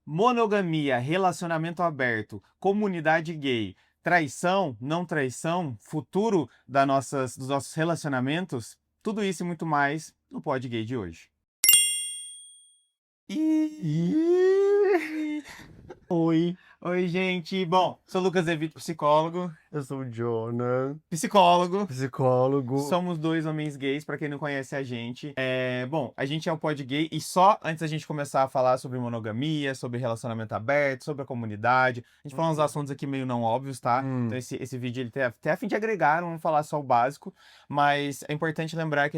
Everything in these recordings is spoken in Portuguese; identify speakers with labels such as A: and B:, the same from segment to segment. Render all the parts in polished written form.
A: Monogamia, relacionamento aberto, comunidade gay, traição, não traição, futuro dos nossos relacionamentos, tudo isso e muito mais no Pod Gay de hoje.
B: Ih! Oi,
A: Oi, gente. Bom, sou Lucas Evito, psicólogo.
B: eu sou o Jonah,
A: Psicólogo.
B: psicólogo.
A: Somos dois homens gays, pra quem não conhece a gente. Bom, a gente é o Pod Gay e só antes da gente começar a falar sobre monogamia, sobre relacionamento aberto, sobre a comunidade, a gente fala uns assuntos aqui meio não óbvios, tá? Então esse vídeo ele tem até a fim de agregar, não vamos falar só o básico, mas é importante lembrar que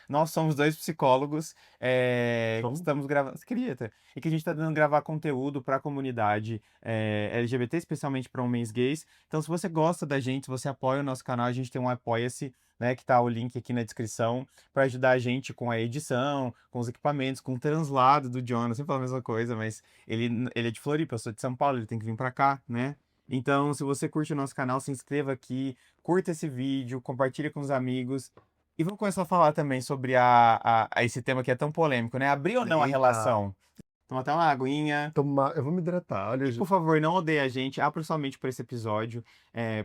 A: nós somos dois psicólogos, que
B: Somos?
A: estamos gravando, você queria, tá? E que a gente tá tentando gravar conteúdo pra comunidade LGBT, especialmente para homens gays. Então, se você gosta da gente, se você apoia o nosso canal, a gente tem um Apoia-se, né, que tá o link aqui na descrição, para ajudar a gente com a edição, com os equipamentos, com o translado do John. Eu sempre falo a mesma coisa, mas ele é de Floripa, eu sou de São Paulo, ele tem que vir para cá, né? Então, se você curte o nosso canal, se inscreva aqui, curta esse vídeo, compartilha com os amigos. E vamos começar a falar também sobre esse tema que é tão polêmico, né? Abrir ou não a
B: Eita,
A: relação? Toma até uma aguinha.
B: eu vou me hidratar, olha.
A: E, por favor, não odeie a gente, abra sua mente por esse episódio,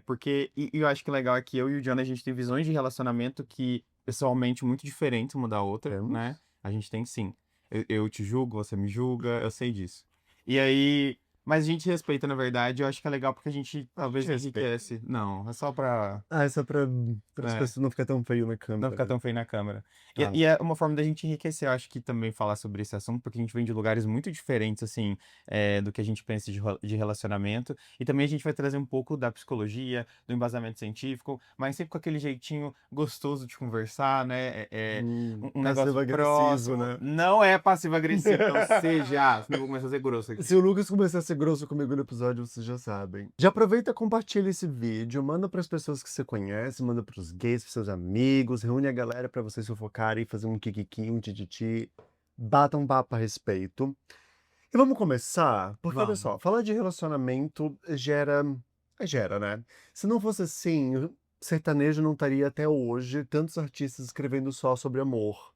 A: porque e eu acho que o legal é que eu e o John, a gente tem visões de relacionamento que, pessoalmente, muito diferentes uma da outra, né?
B: Temos?
A: A gente tem sim. Eu te julgo, você me julga, eu sei disso. E aí, mas a gente respeita, na verdade, eu acho que é legal porque a gente talvez
B: Te respeito.
A: enriquece. Não, é só pra...
B: Ah, é só para as
A: É.
B: pessoas não ficar tão feio na
A: Não ficar
B: câmera.
A: tão feio na câmera. E,
B: Ah,
A: e é uma forma da gente enriquecer, eu acho que também falar sobre esse assunto, porque a gente vem de lugares muito diferentes, assim, do que a gente pensa de relacionamento. E também a gente vai trazer um pouco da psicologia, do embasamento científico, mas sempre com aquele jeitinho gostoso de conversar, né? Um negócio
B: passivo-agressivo,
A: próximo.
B: né?
A: Não é passivo-agressivo, não seja. Senão eu vou começar a ser grosso aqui.
B: Se o Lucas começar a ser grosso comigo no episódio, vocês já sabem. Já aproveita e compartilha esse vídeo, manda para as pessoas que você conhece, manda para os gays, para seus amigos, reúne a galera para vocês fofocarem, fazer um kikiki, um tititi, bata um papo a respeito. E vamos começar, porque olha
A: Vamos.
B: só, falar de relacionamento gera, né? Se não fosse assim, o sertanejo não estaria até hoje tantos artistas escrevendo só sobre amor.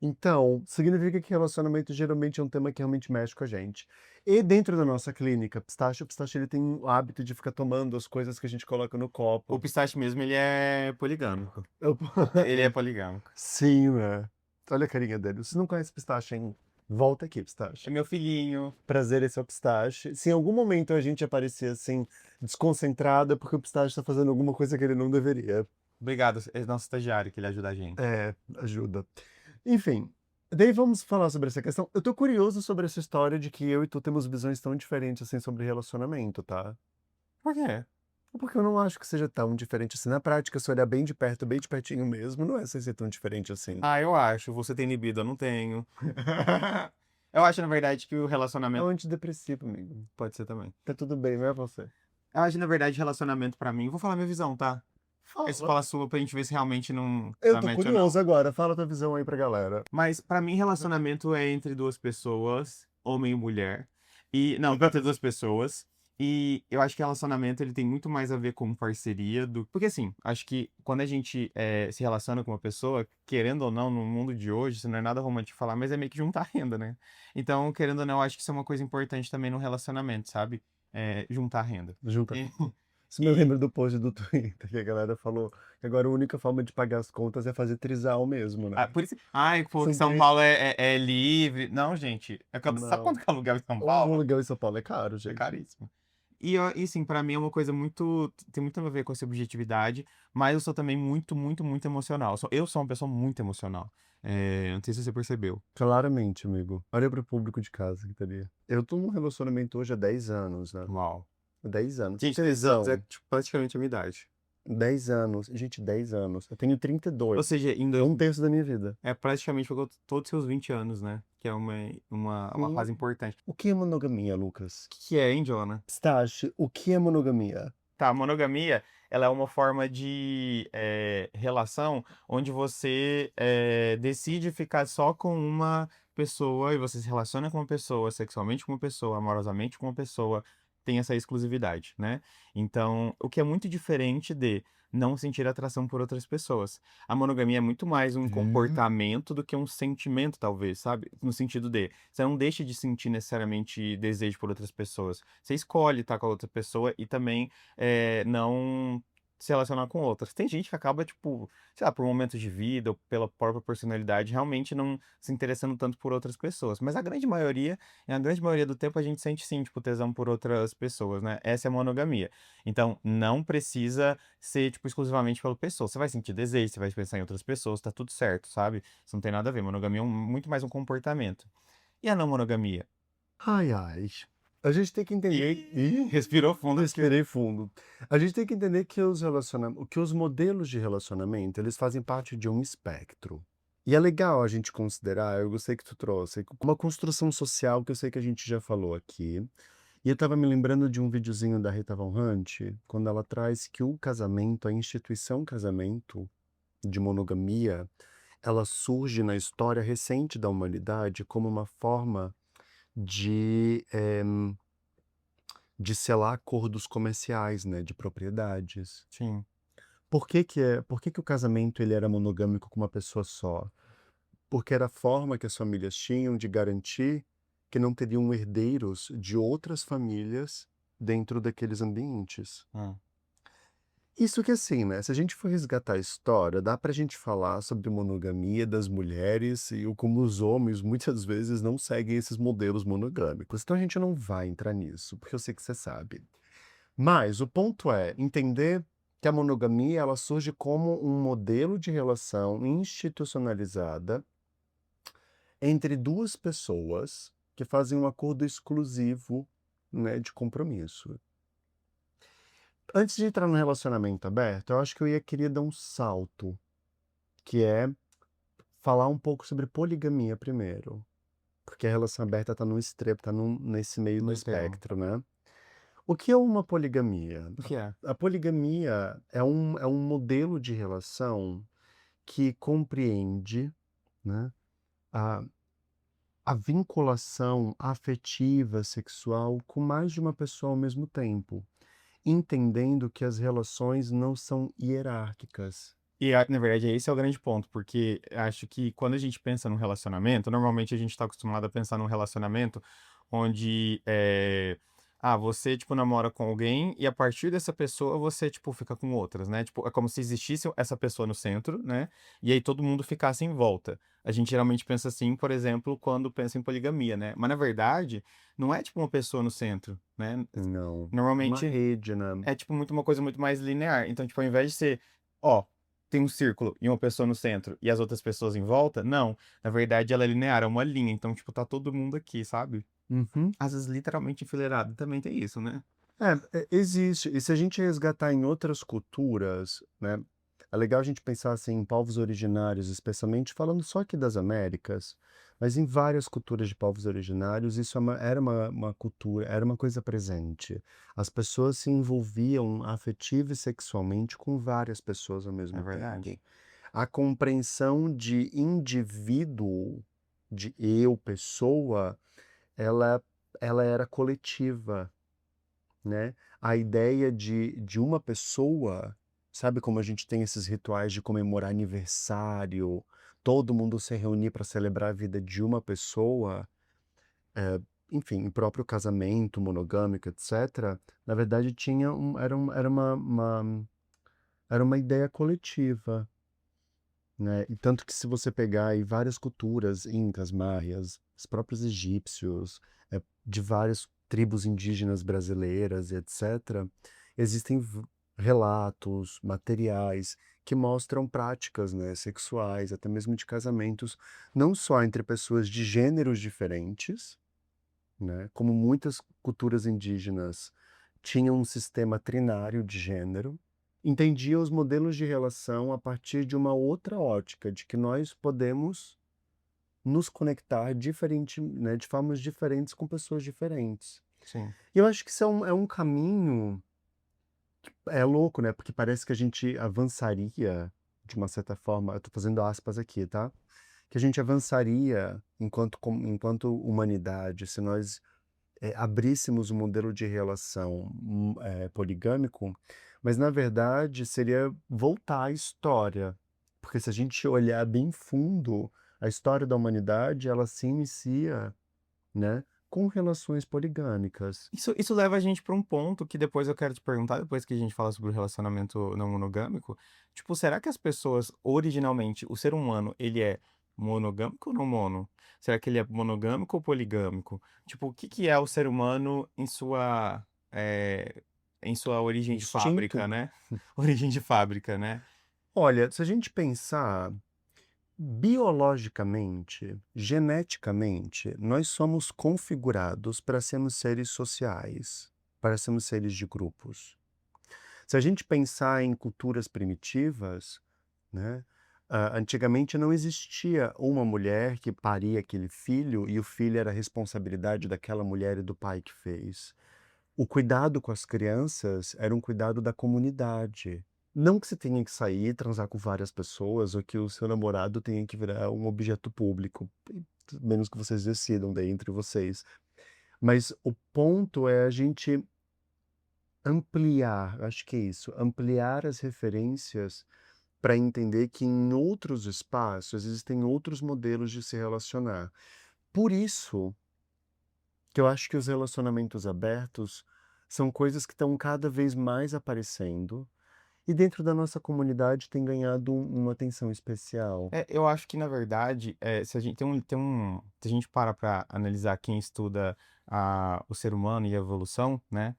B: Então, significa que relacionamento geralmente é um tema que realmente mexe com a gente. E dentro da nossa clínica, o pistache ele tem o hábito de ficar tomando as coisas que a gente coloca no
A: O
B: copo.
A: pistache mesmo, ele é poligâmico.
B: Eu-
A: Ele é poligâmico.
B: Sim, né? Olha a carinha dele. Se não conhece pistache ainda, volta aqui,
A: É
B: pistache.
A: meu filhinho.
B: Prazer, esse é o pistache. Se em algum momento a gente aparecer assim, desconcentrado, é porque o pistache está fazendo alguma coisa que ele não deveria.
A: Obrigado, é nosso estagiário que ele ajuda a gente.
B: É, ajuda. Enfim, daí vamos falar sobre essa questão. Eu tô curioso sobre essa história de que eu e tu temos visões tão diferentes assim sobre relacionamento, tá?
A: Por quê?
B: Porque eu não acho que seja tão diferente assim. Na prática, se olhar bem de perto, bem de pertinho mesmo, não é sem ser tão diferente assim.
A: Ah, eu acho. Você tem libido, eu não tenho. Eu acho, na verdade, que o
B: É um
A: relacionamento.
B: antidepressivo, amigo.
A: Pode ser também.
B: Tá tudo bem, não é você?
A: Eu acho, na verdade, relacionamento pra mim. Vou falar minha visão, tá? Aí você
B: Fala.
A: fala a sua pra gente ver se realmente não
B: Eu
A: dá
B: tô
A: match ou não.
B: curioso agora. Fala tua visão aí pra galera.
A: Mas pra mim, relacionamento é entre duas pessoas, homem e mulher. E não, entre duas pessoas. E eu acho que relacionamento ele tem muito mais a ver com parceria do. Porque assim, acho que quando a gente se relaciona com uma pessoa, querendo ou não, no mundo de hoje, isso não é nada romântico falar, mas é meio que juntar renda, né? Então, querendo ou não, eu acho que isso é uma coisa importante também no relacionamento, sabe? Juntar renda.
B: Junta.
A: E,
B: Isso me
A: e-
B: lembra do post do Twitter, que a galera falou que agora a única forma de pagar as contas é fazer trisal mesmo, né?
A: por isso. Ai, falou que
B: São
A: São
B: três.
A: Paulo é livre. Não, gente. Sabe
B: Não.
A: quanto que é aluguel em São
B: Um
A: Paulo?
B: aluguel em São Paulo é caro,
A: É
B: gente.
A: caríssimo. E assim, pra mim é uma coisa muito. Tem muito a ver com essa objetividade, mas eu sou também muito, muito, muito emocional. Eu sou uma pessoa muito emocional. Não sei se você percebeu.
B: Claramente, amigo. Olha pro público de casa que tá ali. Eu tô num relacionamento hoje há 10 anos, né?
A: Uau.
B: 10 anos.
A: Gente,
B: Tem
A: 10 anos é
B: visão?
A: tipo, praticamente a minha idade.
B: 10 anos. Gente, 10 anos. Eu tenho 32.
A: Ou seja,
B: É
A: ainda
B: um terço da minha vida.
A: é praticamente todos os seus 20 anos, né? Que é uma
B: Hum.
A: fase importante.
B: O que é monogamia, Lucas?
A: O que é, hein, Joana?
B: Pistache, o que é monogamia?
A: Tá, a monogamia, ela é uma forma de relação onde você decide ficar só com uma pessoa e você se relaciona com uma pessoa, sexualmente com uma pessoa, amorosamente com uma pessoa, tem essa exclusividade, né. Então, o que é muito diferente de não sentir atração por outras pessoas. A monogamia é muito mais um
B: Hum.
A: comportamento do que um sentimento, talvez, sabe? No sentido de, você não deixa de sentir necessariamente desejo por outras pessoas. Você escolhe estar com a outra pessoa e também não se relacionar com outras. Tem gente que acaba, tipo, sei lá, por momentos de vida ou pela própria personalidade, realmente não se interessando tanto por outras pessoas. Mas a grande maioria, na grande maioria do tempo, a gente sente sim, tipo, tesão por outras pessoas, né? Essa é a monogamia. Então, não precisa ser, tipo, exclusivamente pela pessoa. Você vai sentir desejo, você vai pensar em outras pessoas, tá tudo certo, sabe? Isso não tem nada a ver. Monogamia é muito mais um comportamento. E a não monogamia?
B: Ai, ai. A gente tem que entender.
A: Ih, respirou fundo porque.
B: Respirei fundo. A gente tem que entender que os modelos de relacionamento, eles fazem parte de um espectro. E é legal a gente considerar, eu gostei que tu trouxe, uma construção social que eu sei que a gente já falou aqui. E eu estava me lembrando de um videozinho da Rita Von Hunt, quando ela traz que o casamento, a instituição casamento de monogamia, ela surge na história recente da humanidade como uma forma de, de selar acordos comerciais, né, de propriedades.
A: Sim.
B: Por que que o casamento ele era monogâmico com uma pessoa só? Porque era a forma que as famílias tinham de garantir que não teriam herdeiros de outras famílias dentro daqueles ambientes.
A: Hum.
B: Isso que assim, né, se a gente for resgatar a história, dá pra gente falar sobre monogamia das mulheres e o como os homens muitas vezes não seguem esses modelos monogâmicos. Então a gente não vai entrar nisso, porque eu sei que você sabe. Mas o ponto é entender que a monogamia ela surge como um modelo de relação institucionalizada entre duas pessoas que fazem um acordo exclusivo, né, de compromisso. Antes de entrar no relacionamento aberto, eu acho que eu ia querer dar um salto, que é falar um pouco sobre poligamia primeiro, porque a relação aberta está no extremo, está nesse meio do
A: No extremo.
B: espectro, né? O que é uma poligamia?
A: O que é?
B: A poligamia é um modelo de relação que compreende, né, a, a vinculação afetiva, sexual com mais de uma pessoa ao mesmo tempo, entendendo que as relações não são hierárquicas.
A: E, na verdade, esse é o grande ponto, porque acho que quando a gente pensa num relacionamento, normalmente a gente está acostumado a pensar num relacionamento onde você, tipo, namora com alguém e a partir dessa pessoa você, tipo, fica com outras, né? Tipo, é como se existisse essa pessoa no centro, né? E aí todo mundo ficasse em volta. A gente geralmente pensa assim, por exemplo, quando pensa em poligamia, né? Mas na verdade, não é tipo uma pessoa no centro, né?
B: Não. Uma
A: Normalmente
B: rede, né?
A: é tipo muito uma coisa muito mais linear. Então, tipo, ao invés de ser, ó, tem um círculo e uma pessoa no centro e as outras pessoas em volta, não. Na verdade, ela é linear, é uma linha. Então, tipo, tá todo mundo aqui, sabe?
B: Uhum.
A: Às vezes, literalmente enfileirado. Também tem isso, né?
B: Existe. E se a gente resgatar em outras culturas, né, é legal a gente pensar assim, em povos originários, especialmente falando só aqui das Américas, mas em várias culturas de povos originários, isso era uma cultura, era uma coisa presente. As pessoas se envolviam afetiva e sexualmente com várias pessoas ao
A: É
B: mesmo tempo.
A: verdade.
B: A compreensão de indivíduo, de eu, pessoa, ela, ela era coletiva, né? A ideia de uma pessoa, sabe como a gente tem esses rituais de comemorar aniversário, todo mundo se reunir para celebrar a vida de uma pessoa, eh, enfim, o próprio casamento monogâmico, etc., na verdade tinha era uma ideia coletiva, né? E tanto que se você pegar aí várias culturas, incas, maias, os próprios egípcios, de várias tribos indígenas brasileiras e etc., existem relatos, materiais que mostram práticas, né, sexuais, até mesmo de casamentos, não só entre pessoas de gêneros diferentes, né, como muitas culturas indígenas tinham um sistema trinário de gênero, entendia os modelos de relação a partir de uma outra ótica, de que nós podemos nos conectar né, de formas diferentes com pessoas diferentes.
A: Sim.
B: E eu acho que isso é um caminho, é louco, né? Porque parece que a gente avançaria, de uma certa forma, eu tô fazendo aspas aqui, tá? Que a gente avançaria enquanto humanidade se nós abríssemos um modelo de relação, poligâmico, mas na verdade seria voltar à história, porque se a gente olhar bem fundo, a história da humanidade, ela se inicia, né, com relações poligâmicas.
A: Isso leva a gente para um ponto que depois eu quero te perguntar, depois que a gente fala sobre o relacionamento não monogâmico, tipo, será que as pessoas, originalmente, o ser humano, ele é monogâmico ou não mono? Será que ele é monogâmico ou poligâmico? Tipo, o que que é o ser humano eh, em sua origem de fábrica,
B: Instinto?
A: né? Origem de fábrica, né?
B: Olha, se a gente pensar biologicamente, geneticamente, nós somos configurados para sermos seres sociais, para sermos seres de grupos. Se a gente pensar em culturas primitivas, né, antigamente não existia uma mulher que paria aquele filho e o filho era a responsabilidade daquela mulher e do pai que fez. O cuidado com as crianças era um cuidado da comunidade. Não que você tenha que sair e transar com várias pessoas ou que o seu namorado tenha que virar um objeto público, menos que vocês decidam daí entre vocês. Mas o ponto é a gente ampliar, acho que é isso, ampliar as referências para entender que em outros espaços existem outros modelos de se relacionar. Por isso que eu acho que os relacionamentos abertos são coisas que estão cada vez mais aparecendo e dentro da nossa comunidade tem ganhado uma atenção especial.
A: É, eu acho que na verdade, se a gente se a gente para para analisar quem estuda o ser humano e a evolução, né,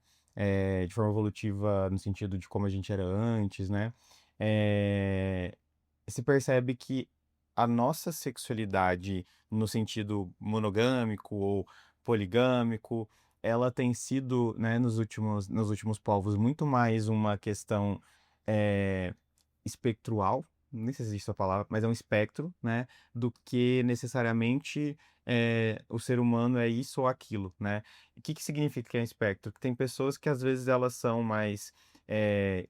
A: de forma evolutiva no sentido de como a gente era antes, né, eh, se percebe que a nossa sexualidade no sentido monogâmico ou poligâmico, ela tem sido, né, nos últimos povos muito mais uma questão, eh espectrual, nem sei se existe essa palavra, mas é um espectro, né, do que necessariamente, o ser humano é isso ou aquilo, né. O que que significa que é um espectro? Que tem pessoas que às vezes elas são mais, eh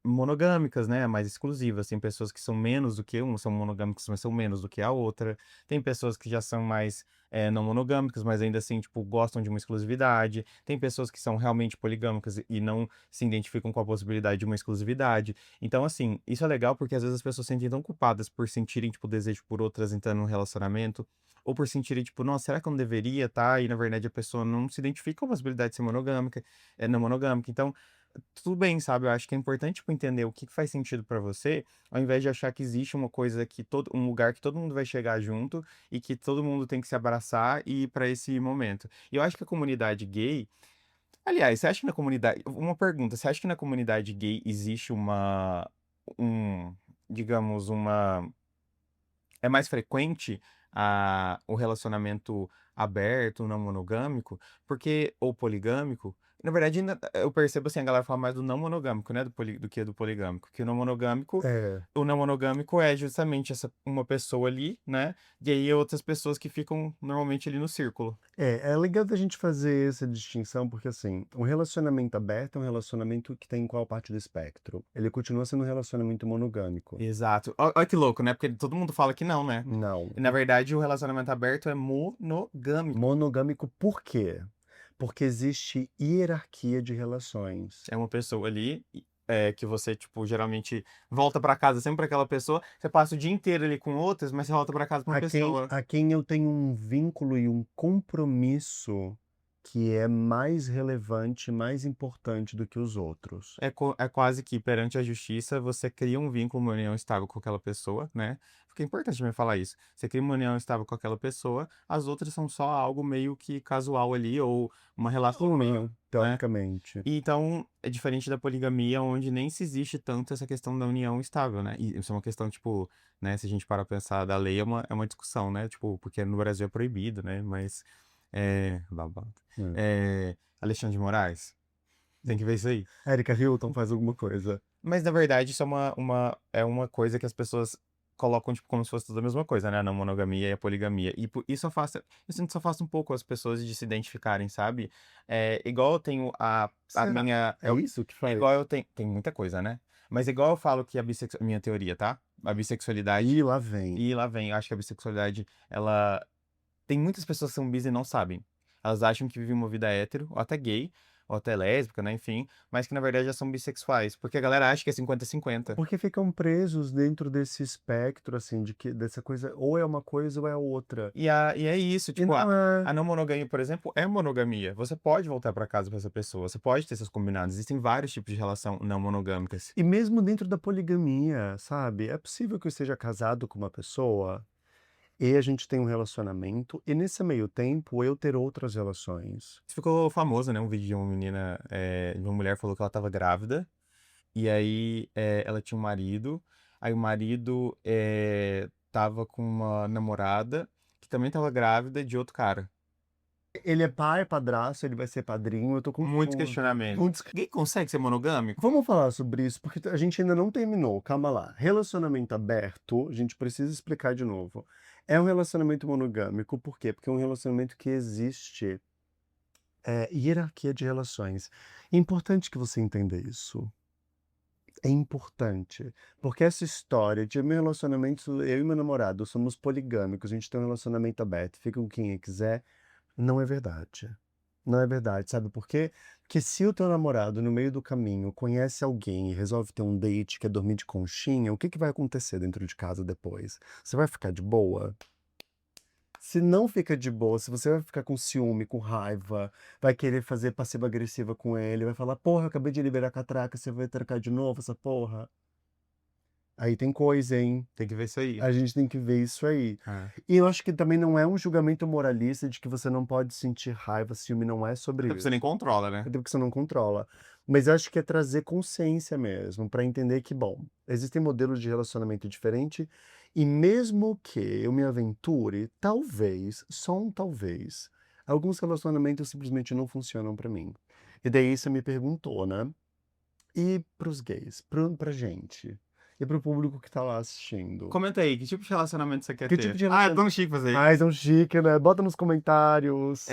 A: monogâmicas, né, mais exclusivas. Tem pessoas que são menos do que uma, são monogâmicas, mas são menos do que a outra. Tem pessoas que já são mais, não monogâmicas, mas ainda assim, tipo, gostam de uma exclusividade. Tem pessoas que são realmente poligâmicas e não se identificam com a possibilidade de uma exclusividade. Então, assim, isso é legal porque às vezes as pessoas se sentem tão culpadas por sentirem, tipo, desejo por outras entrando num relacionamento, ou por sentirem, tipo, nossa, será que eu não deveria, tá? E na verdade a pessoa não se identifica com a possibilidade de ser monogâmica, não monogâmica. Então, tudo bem, sabe, eu acho que é importante, tipo, entender o que que faz sentido pra você, ao invés de achar que existe uma coisa que todo um lugar que todo mundo vai chegar junto e que todo mundo tem que se abraçar e ir pra esse momento. E eu acho que a comunidade gay aliás, você acha que na comunidade uma pergunta, você acha que na comunidade gay existe um digamos, uma é mais frequente o relacionamento aberto, não monogâmico, porque ou poligâmico, na verdade eu percebo, assim, a galera fala mais do não monogâmico, né, do que do poligâmico, que
B: É.
A: o não monogâmico é justamente essa uma pessoa ali, né, e aí outras pessoas que ficam normalmente ali no círculo.
B: É legal da gente fazer essa distinção, porque assim, um relacionamento aberto é um relacionamento que tem qual parte do espectro? Ele continua sendo um relacionamento monogâmico.
A: Exato. Olha que louco, né, porque todo mundo fala que não, né.
B: Não.
A: E na verdade o relacionamento aberto é monogâmico.
B: Monogâmico por quê? Porque existe hierarquia de relações.
A: É uma pessoa ali, que você, tipo, geralmente volta pra casa sempre pra aquela pessoa, você passa o dia inteiro ali com outras, mas você volta pra casa com uma pessoa.
B: A quem eu tenho um vínculo e um compromisso que é mais relevante, mais importante do que os outros.
A: É quase que perante a justiça você cria um vínculo, uma união estável com aquela pessoa, né, porque é importante também falar isso, você cria uma união estável com aquela pessoa, as outras são só algo meio que casual ali ou uma relação, né.
B: Teoricamente.
A: E então, é diferente da poligamia, onde nem se existe tanto essa questão da união estável, né. E isso é uma questão, tipo, né, se a gente parar pra pensar da lei, é uma discussão, né, tipo, porque no Brasil é proibido, né, mas, babado.
B: É.
A: Alexandre de Moraes, tem que ver isso aí.
B: Erika Hilton faz alguma coisa.
A: Mas na verdade isso é uma coisa que as pessoas colocam, tipo, como se fosse tudo a mesma coisa, né, a não monogamia e a poligamia. E isso afasta eu sinto que isso afasta um pouco as pessoas de se identificarem, sabe. Igual eu tenho a
B: Será?
A: minha
B: É isso que faz?
A: igual eu tenho tem muita coisa, né. Mas igual eu falo que minha teoria, tá, a bissexualidade
B: Ih, lá vem.
A: e lá vem, eu acho que a bissexualidade ela tem muitas pessoas que são bis e não sabem. elas acham que vivem uma vida hétero, ou até gay, ou até lésbica, né, enfim, mas que na verdade já são bissexuais, porque a galera acha que é 50-50.
B: Porque ficam presos dentro desse espectro, assim, de que dessa coisa, ou é uma coisa ou é outra.
A: E é isso,
B: E
A: tipo,
B: não é.
A: a não monogamia, por exemplo, é monogamia. Você pode voltar pra casa com essa pessoa, você pode ter seus combinados. Existem vários tipos de relação não monogâmicas.
B: E mesmo dentro da poligamia, sabe? É possível que eu esteja casado com uma pessoa e a gente tem um relacionamento, e nesse meio tempo eu ter outras relações.
A: Isso ficou famoso, né? Um vídeo de uma menina, de uma mulher falou que ela tava grávida, e aí ela tinha um marido, aí o marido tava com uma namorada que também tava grávida de outro cara.
B: Ele é pai, padrasto, ele vai ser padrinho, eu tô
A: Muito
B: confuso.
A: questionamento. Ninguém consegue ser monogâmico?
B: Vamos falar sobre isso, porque a gente ainda não terminou. Calma lá. Relacionamento aberto, a gente precisa explicar de novo. É um relacionamento monogâmico, por quê? Porque é um relacionamento que existe hierarquia de relações. É importante que você entenda isso. É importante, porque essa história de meu relacionamento, eu e meu namorado somos poligâmicos, a gente tem um relacionamento aberto, fica com quem quiser, não é verdade. Não é verdade, sabe por quê? Porque se o teu namorado, no meio do caminho, conhece alguém e resolve ter um date, quer dormir de conchinha, o que que vai acontecer dentro de casa depois? Você vai ficar de boa? Se não fica de boa, se você vai ficar com ciúme, com raiva, vai querer fazer passiva-agressiva com ele, vai falar, porra, eu acabei de liberar a catraca, você vai trancar de novo essa porra? Aí tem coisa, hein?
A: Tem que ver isso aí.
B: A gente tem que ver isso aí.
A: É.
B: E eu acho que também não é um julgamento moralista de que você não pode sentir raiva, ciúme não é sobre
A: Até porque você nem
B: isso.
A: controla, né?
B: Até porque você não controla. Mas eu acho que é trazer consciência mesmo, para entender que, bom, existem modelos de relacionamento diferente e mesmo que eu me aventure, talvez, só um talvez, alguns relacionamentos simplesmente não funcionam para mim. E daí você me perguntou, né? E pros gays, pra gente, e pro público que tá lá assistindo?
A: Comenta aí, que tipo de relacionamento você quer
B: Que tipo
A: ter?
B: de
A: Ah, é
B: relacionamento?
A: tão chique fazer isso.
B: Ai, são chique, né? Bota nos comentários.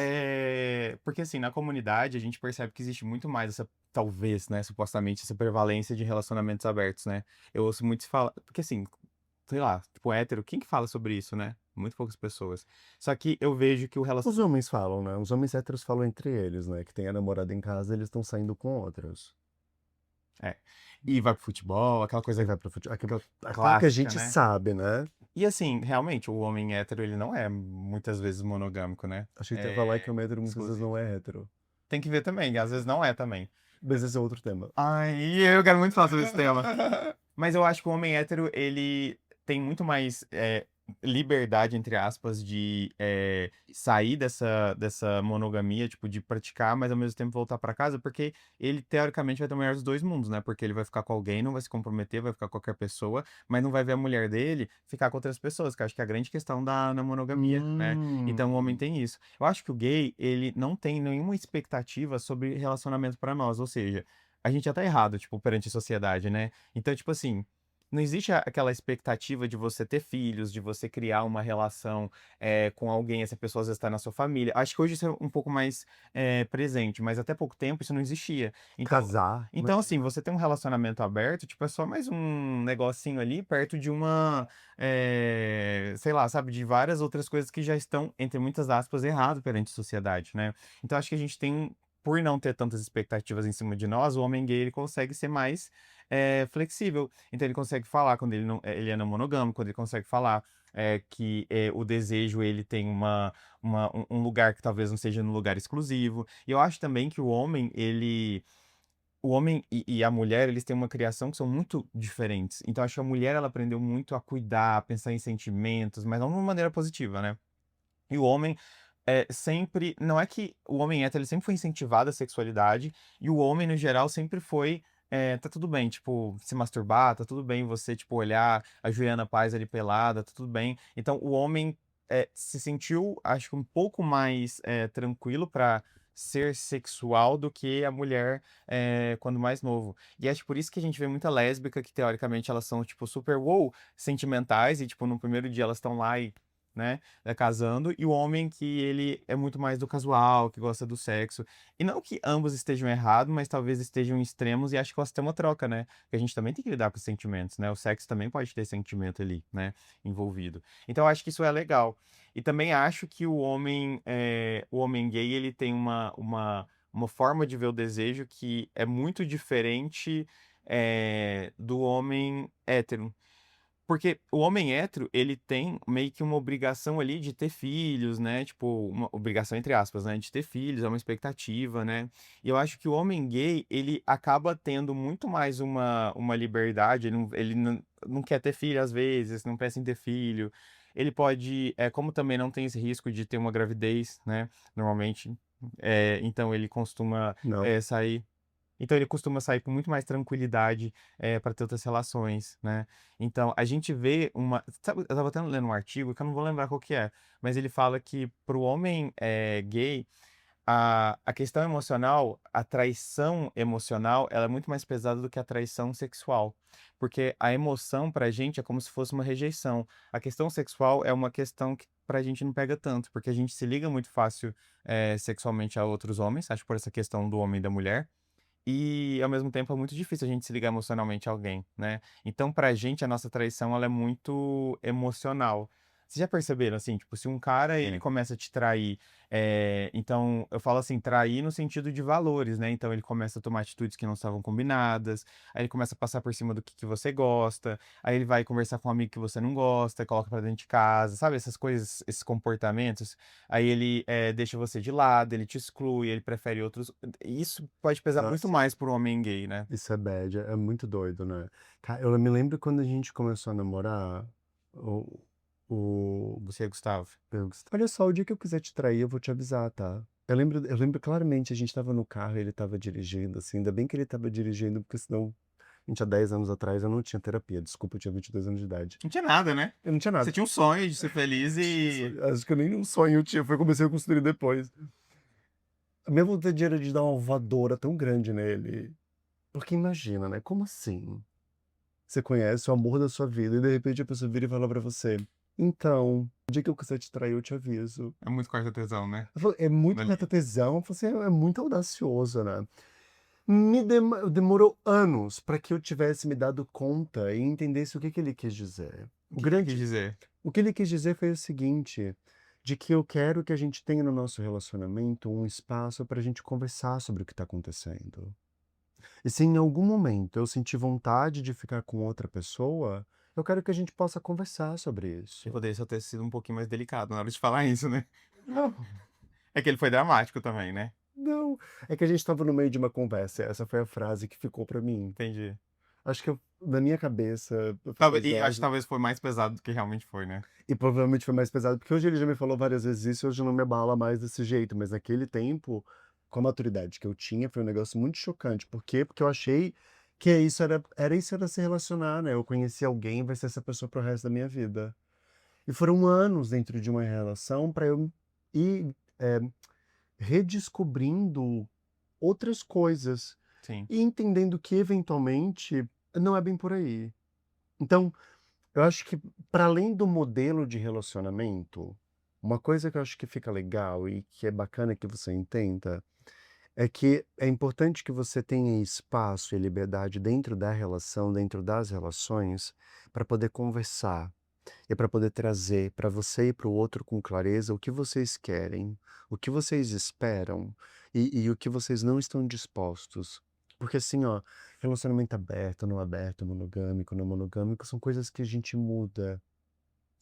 A: Porque assim, na comunidade a gente percebe que existe muito mais essa, talvez, né, supostamente, essa prevalência de relacionamentos abertos, né? Eu ouço muito se falar, porque assim, sei lá, tipo, hétero, quem que fala sobre isso, né? Muito poucas pessoas. Só que eu vejo que o
B: Os
A: relacionamento.
B: homens falam, né? Os homens héteros falam entre eles, né? Que tem a namorada em casa, eles estão saindo com outras.
A: É. E vai pro futebol, aquela
B: Aí
A: coisa
B: vai pro futebol. Aquilo que a
A: clássica,
B: gente
A: né?
B: sabe, né?
A: E assim, realmente, o homem hétero, ele não é muitas vezes monogâmico, né?
B: Achei que tu ia falar que
A: É
B: o hétero muitas vezes
A: exclusivo.
B: não é hétero.
A: Tem que ver também, às vezes não é também.
B: Mas esse é outro tema.
A: Ai, eu quero muito falar sobre esse tema. Mas eu acho que o homem hétero, ele tem muito mais liberdade, entre aspas, de sair dessa monogamia, tipo, de praticar, mas ao mesmo tempo voltar pra casa, porque ele, teoricamente, vai ter o melhor dos dois mundos, né? Porque ele vai ficar com alguém, não vai se comprometer, vai ficar com qualquer pessoa, mas não vai ver a mulher dele ficar com outras pessoas, que eu acho que é a grande questão na monogamia, né? Então o homem
B: Hum.
A: tem isso. Eu acho que o gay, ele não tem nenhuma expectativa sobre relacionamento pra nós, ou seja, a gente já tá errado, tipo, perante a sociedade, né? Então, tipo assim, não existe aquela expectativa de você ter filhos, de você criar uma relação com alguém, essa pessoa às vezes está na sua família. Acho que hoje isso é um pouco mais presente, mas até pouco tempo isso não existia. Então,
B: Casar.
A: então, assim, você tem um relacionamento aberto, tipo, é só mais um negocinho ali perto de uma, sei lá, sabe, de várias outras coisas que já estão, entre muitas aspas, errado perante a sociedade, né? Então, acho que a gente tem por não ter tantas expectativas em cima de nós, o homem gay ele consegue ser mais flexível. Então ele consegue falar quando ele não, ele é não monogâmico, quando ele consegue falar que o desejo ele tem um lugar que talvez não seja no lugar exclusivo. E eu acho também que o homem e a mulher, eles têm uma criação que são muito diferentes. Então acho que a mulher ela aprendeu muito a cuidar, a pensar em sentimentos, mas não de uma maneira positiva, né? E o homem sempre. Não é que o homem hétero ele sempre foi incentivado à sexualidade, e o homem, no geral, sempre foi. Tá tudo bem, tipo, se masturbar, tá tudo bem você, tipo, olhar a Juliana Paz ali pelada, tá tudo bem. Então, o homem se sentiu, acho que um pouco mais tranquilo pra ser sexual do que a mulher quando mais novo. E acho por isso que a gente vê muita lésbica que, teoricamente, elas são, tipo, super wow, sentimentais, e, tipo, no primeiro dia elas estão lá e né, casando, e o homem que ele é muito mais do casual, que gosta do sexo. E não que ambos estejam errados, mas talvez estejam em extremos e acho que possa ter uma troca, né? Porque a gente também tem que lidar com os sentimentos, né? O sexo também pode ter sentimento ali, né, envolvido. Então eu acho que isso é legal. E também acho que o homem gay, ele tem uma forma de ver o desejo que é muito diferente do homem hétero. Porque o homem hétero, ele tem meio que uma obrigação ali de ter filhos, né? Tipo, uma obrigação entre aspas, né? De ter filhos, é uma expectativa, né? E eu acho que o homem gay, ele acaba tendo muito mais uma liberdade, ele não quer ter filho às vezes, não pensa em ter filho. Ele pode, como também não tem esse risco de ter uma gravidez, né? Normalmente. Então ele costuma
B: Não.
A: sair. Então ele costuma sair com muito mais tranquilidade para ter outras relações, né? Então a gente vê uma. Sabe, eu estava até lendo um artigo que eu não vou lembrar qual que é, mas ele fala que para o homem gay, a questão emocional, a traição emocional, ela é muito mais pesada do que a traição sexual. Porque a emoção pra gente é como se fosse uma rejeição. A questão sexual é uma questão que pra gente não pega tanto, porque a gente se liga muito fácil sexualmente a outros homens, acho por essa questão do homem e da mulher. E, ao mesmo tempo, é muito difícil a gente se ligar emocionalmente a alguém, né? Então, pra gente, a nossa traição, ela é muito emocional. Vocês já perceberam, assim, tipo, se um cara, ele
B: É.
A: começa a te trair, então, eu falo assim, trair no sentido de valores, né? Então, ele começa a tomar atitudes que não estavam combinadas, aí ele começa a passar por cima do que você gosta, aí ele vai conversar com um amigo que você não gosta, coloca pra dentro de casa, sabe? Essas coisas, esses comportamentos. Aí ele deixa você de lado, ele te exclui, ele prefere outros. Isso pode pesar muito
B: Nossa,
A: mais pro homem gay, né?
B: isso é bad, é muito doido, né? Eu me lembro quando a gente começou a namorar, o, o,
A: Você, Gustavo.
B: olha só, o dia que eu quiser te trair, eu vou te avisar, tá? Eu lembro claramente, a gente tava no carro e ele tava dirigindo, assim, ainda bem que ele tava dirigindo, porque senão, a gente há 10 anos atrás, eu não tinha terapia, desculpa, eu tinha 22 anos de idade.
A: Não tinha nada, né?
B: Eu não tinha
A: Você
B: nada.
A: tinha um sonho de ser feliz e.
B: Acho que eu nem um sonho eu tinha, foi comecei a construir depois. A minha vontade era de dar uma voadora tão grande nele. Porque imagina, né? Como assim? Você conhece o amor da sua vida e de repente a pessoa vira e fala pra você: Então, o dia que eu quiser te trair, eu te aviso.
A: É muito quarta tesão, né?
B: Eu falei, é muito
A: Ali.
B: retatezão, eu falei assim, é muito audacioso, né? Demorou anos para que eu tivesse me dado conta e entendesse o que que ele quis dizer.
A: O que que ele quis dizer?
B: O que ele quis dizer foi o seguinte, de que eu quero que a gente tenha no nosso relacionamento um espaço para a gente conversar sobre o que está acontecendo. E se em algum momento eu sentir vontade de ficar com outra pessoa, eu quero que a gente possa conversar sobre
A: Ele
B: isso.
A: poderia só ter sido um pouquinho mais delicado na hora de falar isso, né?
B: Não,
A: É que ele foi dramático também, né?
B: não. É que a gente estava no meio de uma conversa. Essa foi a frase que ficou para mim.
A: Entendi.
B: Acho que na minha cabeça,
A: E acho que talvez foi mais pesado do que realmente foi, né?
B: e provavelmente foi mais pesado, porque hoje ele já me falou várias vezes isso, e hoje não me abala mais desse jeito, mas naquele tempo, com a maturidade que eu tinha, foi um negócio muito chocante. Por quê? Porque eu achei que era se relacionar, né? Eu conheci alguém, vai ser essa pessoa pro resto da minha vida. E foram anos dentro de uma relação para eu ir redescobrindo outras coisas
A: Sim.
B: e entendendo que eventualmente não é bem por aí. Então, eu acho que para além do modelo de relacionamento, uma coisa que eu acho que fica legal e que é bacana que você entenda é que é importante que você tenha espaço e liberdade dentro da relação, dentro das relações, para poder conversar e para poder trazer para você e para o outro com clareza o que vocês querem, o que vocês esperam e o que vocês não estão dispostos. Porque assim, ó, relacionamento aberto, monogâmico, não monogâmico, são coisas que a gente muda,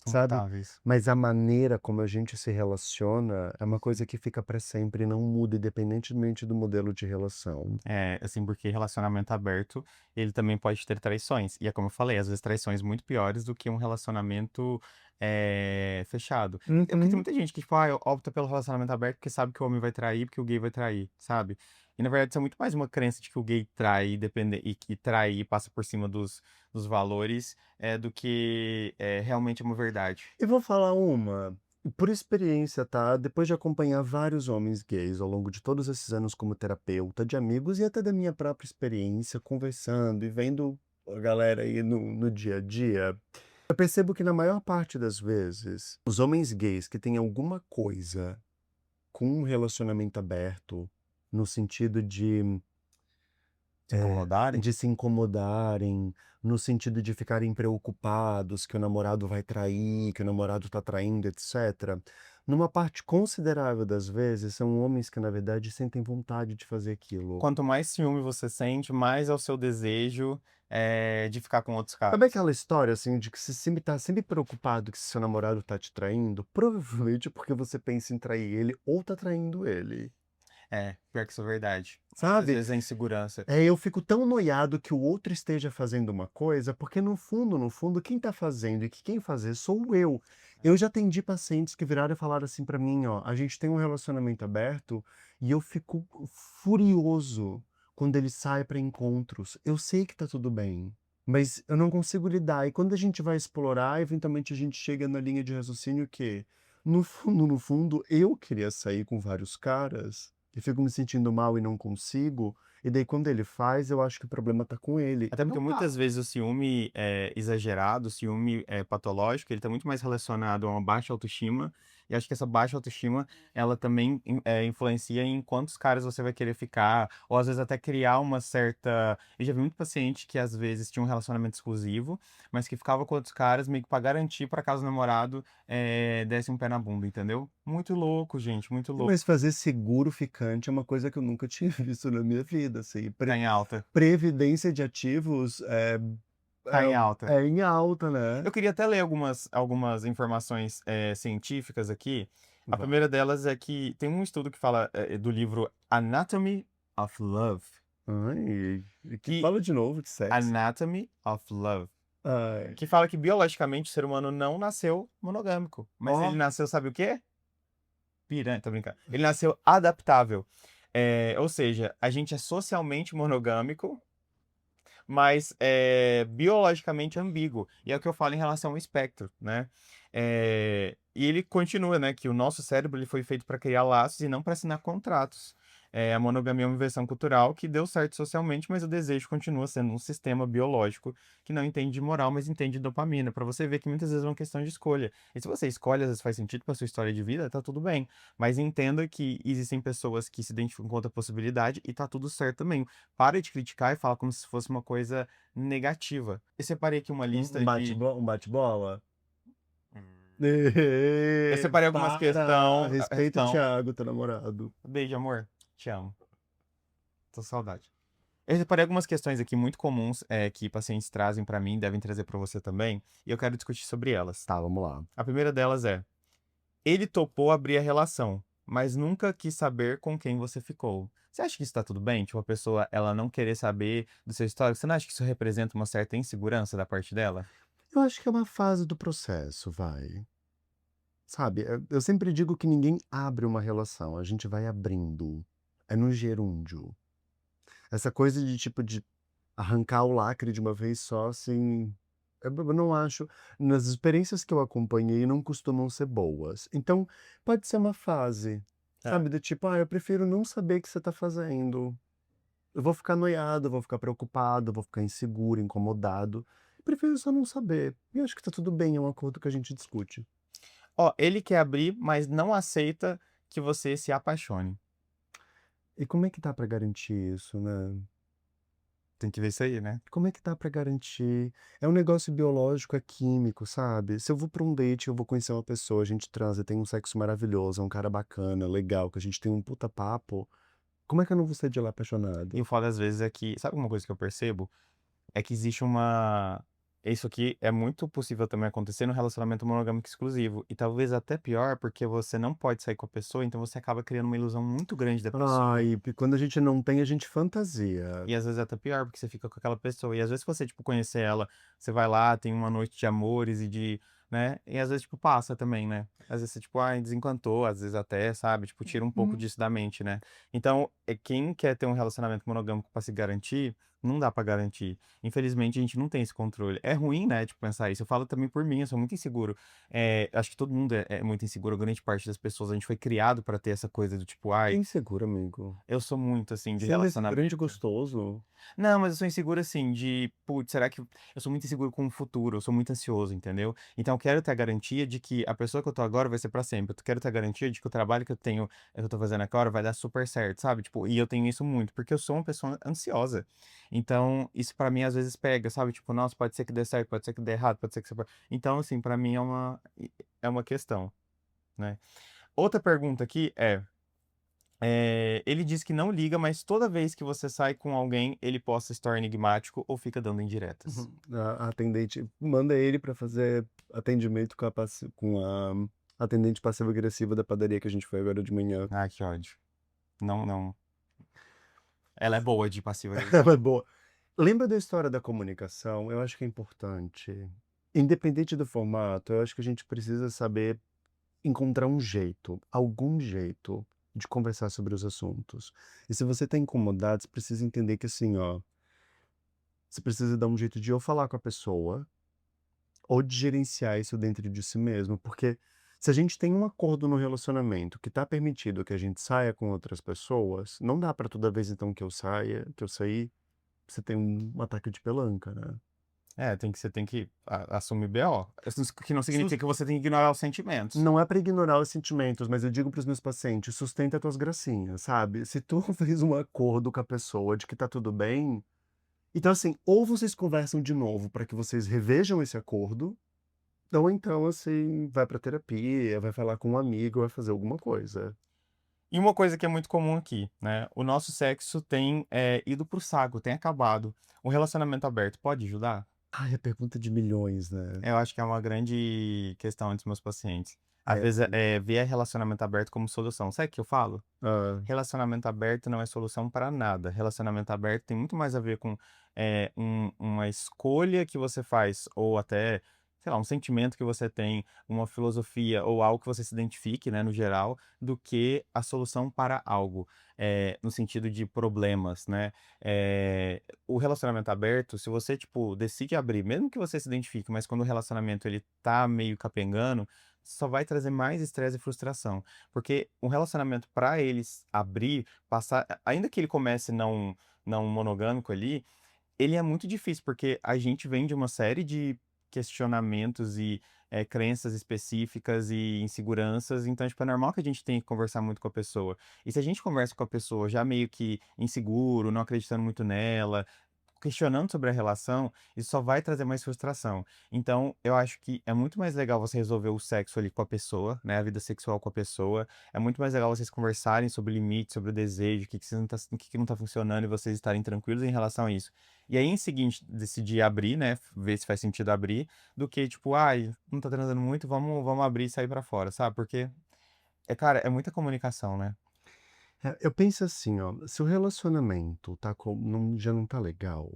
A: São
B: sabe?
A: mutáveis.
B: Mas a maneira como a gente se relaciona é uma coisa que fica para sempre e não muda, independentemente do modelo de relação.
A: É, assim, porque relacionamento aberto, ele também pode ter traições. E é como eu falei, às vezes traições muito piores do que um relacionamento fechado. É porque tem
B: Uhum.
A: muita gente que, tipo, opta pelo relacionamento aberto porque sabe que o homem vai trair, porque o gay vai trair, sabe? E na verdade isso é muito mais uma crença de que o gay trai e que trai e passa por cima dos valores do que realmente é uma verdade.
B: E vou falar uma, por experiência, tá? Depois de acompanhar vários homens gays ao longo de todos esses anos como terapeuta, de amigos e até da minha própria experiência, conversando e vendo a galera aí no dia a dia, Eu percebo que na maior parte das vezes, os homens gays que têm alguma coisa com um relacionamento aberto, no sentido
A: Se incomodarem?
B: de se incomodarem, no sentido de ficarem preocupados que o namorado vai trair, que o namorado tá traindo, etc. Numa parte considerável das vezes, são homens que, na verdade, sentem vontade de fazer aquilo.
A: Quanto mais ciúme você sente, mais é o seu desejo, de ficar com outros
B: Sabe
A: caras.
B: aquela história, assim, de que você sempre tá sempre preocupado que se seu namorado tá te traindo? Provavelmente porque você pensa em trair ele ou tá traindo ele,
A: É, pior que isso é verdade. Muitas
B: sabe?
A: vezes é insegurança.
B: Eu fico tão noiado que o outro esteja fazendo uma coisa, porque no fundo, quem tá fazendo e que quem fazer sou eu. Eu já atendi pacientes que viraram e falaram assim pra mim, ó, a gente tem um relacionamento aberto e eu fico furioso quando ele sai pra encontros. Eu sei que tá tudo bem, mas eu não consigo lidar. E quando a gente vai explorar, eventualmente a gente chega na linha de raciocínio que, no fundo, eu queria sair com vários caras e fico me sentindo mal e não consigo. E daí quando ele faz, eu acho que o problema tá com ele.
A: Até porque
B: Não tá.
A: muitas vezes o ciúme exagerado, o ciúme patológico, ele tá muito mais relacionado a uma baixa autoestima. E acho que essa baixa autoestima, ela também influencia em quantos caras você vai querer ficar, ou às vezes até criar uma certa. Eu já vi muito paciente que às vezes tinha um relacionamento exclusivo, mas que ficava com outros caras meio que pra garantir pra caso o namorado desse um pé na bunda, entendeu? Muito louco, gente, muito louco.
B: Mas fazer seguro ficante é uma coisa que eu nunca tinha visto na minha vida, assim.
A: Tá em alta.
B: Previdência de ativos
A: Tá em alta.
B: é em alta, né?
A: Eu queria até ler algumas informações científicas aqui. A
B: Vai.
A: primeira delas é que tem um estudo que fala do livro Anatomy of Love.
B: Ai, que
A: Que
B: fala de novo de sexo.
A: Anatomy of Love.
B: Ai.
A: Que fala que biologicamente o ser humano não nasceu monogâmico. Mas ele
B: Ó,
A: nasceu, sabe o quê? Piranha, tô brincando. Ele nasceu adaptável. Ou seja, a gente é socialmente monogâmico, mas é biologicamente ambíguo. E é o que eu falo em relação ao espectro, né? E ele continua, né, que o nosso cérebro ele foi feito para criar laços e não para assinar contratos. A monogamia é uma invenção cultural que deu certo socialmente, mas o desejo continua sendo um sistema biológico que não entende de moral, mas entende de dopamina. Para você ver que muitas vezes é uma questão de escolha. E se você escolhe, às vezes faz sentido para sua história de vida, tá tudo bem. Mas entenda que existem pessoas que se identificam com outra possibilidade e tá tudo certo também. Para de criticar e fala como se fosse uma coisa negativa. Eu separei aqui uma lista de.
B: um bate-bola?
A: Eu separei algumas
B: Para!
A: questões.
B: Respeita o Thiago, teu namorado.
A: Beijo, amor. Te amo. Tô com saudade. Eu separei algumas questões aqui muito comuns que pacientes trazem pra mim, devem trazer pra você também, e eu quero discutir sobre elas.
B: Tá, vamos lá.
A: A primeira delas é: ele topou abrir a relação, mas nunca quis saber com quem você ficou. Você acha que isso tá tudo bem? Tipo, a pessoa ela não querer saber do seu histórico? Você não acha que isso representa uma certa insegurança da parte dela?
B: Eu acho que é uma fase do processo, vai. Sabe, eu sempre digo que ninguém abre uma relação, a gente vai abrindo. É no gerúndio. Essa coisa de, tipo, de arrancar o lacre de uma vez só, assim, eu não acho, nas experiências que eu acompanhei não costumam ser boas. Então, pode ser uma fase,
A: É.
B: sabe, do tipo: "Ah, eu prefiro não saber o que você tá fazendo. Eu vou ficar noiado, eu vou ficar preocupado, eu vou ficar inseguro, incomodado. Prefiro só não saber". E acho que tá tudo bem, é um acordo que a gente discute.
A: Ó, ele quer abrir, mas não aceita que você se apaixone.
B: E como é que dá pra garantir isso, né?
A: Tem que ver isso aí, né?
B: Como é que dá pra garantir? É um negócio biológico, é químico, sabe? Se eu vou pra um date, eu vou conhecer uma pessoa, a gente transa, tem um sexo maravilhoso, é um cara bacana, legal, que a gente tem um puta papo, como é que eu não vou sair de lá
A: E o
B: apaixonado?
A: foda às vezes é que, sabe uma coisa que eu percebo? É que existe uma. Isso aqui é muito possível também acontecer no relacionamento monogâmico exclusivo. E talvez até pior, porque você não pode sair com a pessoa, então você acaba criando uma ilusão muito grande da pessoa.
B: Ai, e quando a gente não tem, a gente fantasia.
A: E às vezes é até pior, porque você fica com aquela pessoa. E às vezes você, tipo, conhecer ela, você vai lá, tem uma noite de amores e de, né? E às vezes, tipo, passa também, né? Às vezes você, tipo, ai, desencantou, às vezes até, sabe? Tipo, tira um pouco
B: Hum.
A: disso da mente, né? Então, quem quer ter um relacionamento monogâmico pra se garantir, Não dá pra garantir. Infelizmente, a gente não tem esse controle. É ruim, né, tipo, pensar isso. Eu falo também por mim, eu sou muito inseguro. Acho que todo mundo é muito inseguro, grande parte das pessoas. A gente foi criado pra ter essa coisa do tipo,
B: Que
A: ai,
B: inseguro, amigo.
A: eu sou muito assim de
B: Você anda
A: relacionamento.
B: inseguramente gostoso.
A: Não, mas eu sou inseguro assim de, putz, será que eu sou muito inseguro com o futuro, eu sou muito ansioso, entendeu? Então eu quero ter a garantia de que a pessoa que eu tô agora vai ser pra sempre. Eu quero ter a garantia de que o trabalho que eu tenho, que eu tô fazendo agora vai dar super certo, sabe? Tipo, e eu tenho isso muito, porque eu sou uma pessoa ansiosa. Então, isso pra mim às vezes pega, sabe? Tipo, nossa, pode ser que dê certo, pode ser que dê errado, pode ser que você... Então, assim, pra mim é uma questão, né? Outra pergunta aqui ele diz que não liga, mas toda vez que você sai com alguém, ele possa se tornar enigmático ou fica dando indiretas.
B: Uhum. A atendente manda ele pra fazer atendimento com a atendente passiva-agressiva da padaria que a gente foi agora de manhã.
A: Ah, que ódio. Não, não. Ela é boa de passiva
B: Ela
A: agressiva.
B: é boa. Lembra da história da comunicação? Eu acho que é importante. Independente do formato, eu acho que a gente precisa saber encontrar um jeito, algum jeito de conversar sobre os assuntos. E se você tá incomodado, você precisa entender que assim, ó, você precisa dar um jeito de ou falar com a pessoa, ou de gerenciar isso dentro de si mesmo, porque se a gente tem um acordo no relacionamento que tá permitido que a gente saia com outras pessoas, não dá pra toda vez então que eu sair, você tem um ataque de pelanca, né?
A: Você tem que assumir BO. Isso que não
B: Sus-
A: significa que você tem que ignorar os sentimentos.
B: Não é pra ignorar os sentimentos, mas eu digo pros meus pacientes, sustenta tuas gracinhas, sabe? Se tu fez um acordo com a pessoa de que tá tudo bem, então assim, ou vocês conversam de novo pra que vocês revejam esse acordo, ou então assim, vai pra terapia, vai falar com um amigo, vai fazer alguma coisa.
A: E uma coisa que é muito comum aqui, né? O nosso sexo tem ido pro saco, tem acabado. O relacionamento aberto pode ajudar?
B: Ai, a pergunta de milhões, né?
A: Eu acho que é uma grande questão entre os meus pacientes. Às vezes,
B: Amigo.
A: ver relacionamento aberto como solução. Sabe o que eu falo?
B: Ah,
A: Relacionamento aberto não é solução para nada. Relacionamento aberto tem muito mais a ver com uma escolha que você faz, ou até, sei lá, um sentimento que você tem, uma filosofia ou algo que você se identifique, né, no geral, do que a solução para algo, no sentido de problemas, né? O relacionamento aberto, se você, tipo, decide abrir, mesmo que você se identifique, mas quando o relacionamento ele tá meio capengando, só vai trazer mais estresse e frustração. Porque um relacionamento, para eles abrir, passar, ainda que ele comece não monogâmico ali, ele é muito difícil, porque a gente vem de uma série de questionamentos e crenças específicas e inseguranças, então, tipo, é normal que a gente tenha que conversar muito com a pessoa. E se a gente conversa com a pessoa já meio que inseguro, não acreditando muito nela, questionando sobre a relação, isso só vai trazer mais frustração. Então, eu acho que é muito mais legal você resolver o sexo ali com a pessoa, né, a vida sexual com a pessoa. É muito mais legal vocês conversarem sobre o limite, sobre o desejo, o que não tá funcionando e vocês estarem tranquilos em relação a isso. E aí, em seguinte, decidir abrir, né, ver se faz sentido abrir, do que tipo, ai, não tá transando muito, vamos abrir e sair pra fora, sabe? Porque, cara, é muita comunicação, né?
B: eu penso assim, ó, se o relacionamento já não tá legal,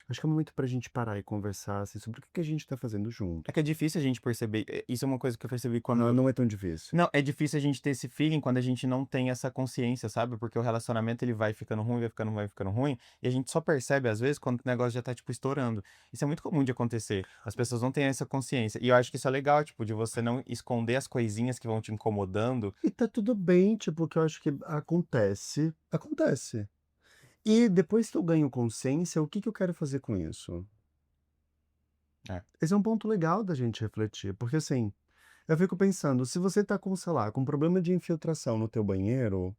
B: acho que é momento pra gente parar e conversar assim, sobre o que que a gente tá fazendo
A: É
B: junto.
A: que é difícil a gente perceber. Isso é uma coisa que eu percebi
B: Não,
A: quando.
B: não é tão difícil.
A: Não, é difícil a gente ter esse feeling quando a gente não tem essa consciência, sabe? Porque o relacionamento ele vai ficando ruim, vai ficando ruim, e a gente só percebe às vezes quando o negócio já tá tipo estourando. Isso é muito comum de acontecer. As pessoas não têm essa consciência. E eu acho que isso é legal, tipo, de você não esconder as coisinhas que vão te incomodando.
B: E tá tudo bem, tipo, que eu acho que acontece, acontece. E depois que eu ganho consciência, o que que eu quero fazer com isso?
A: É.
B: Esse é um ponto legal da gente refletir, porque assim, eu fico pensando, se você tá com, sei lá, com problema de infiltração no teu banheiro,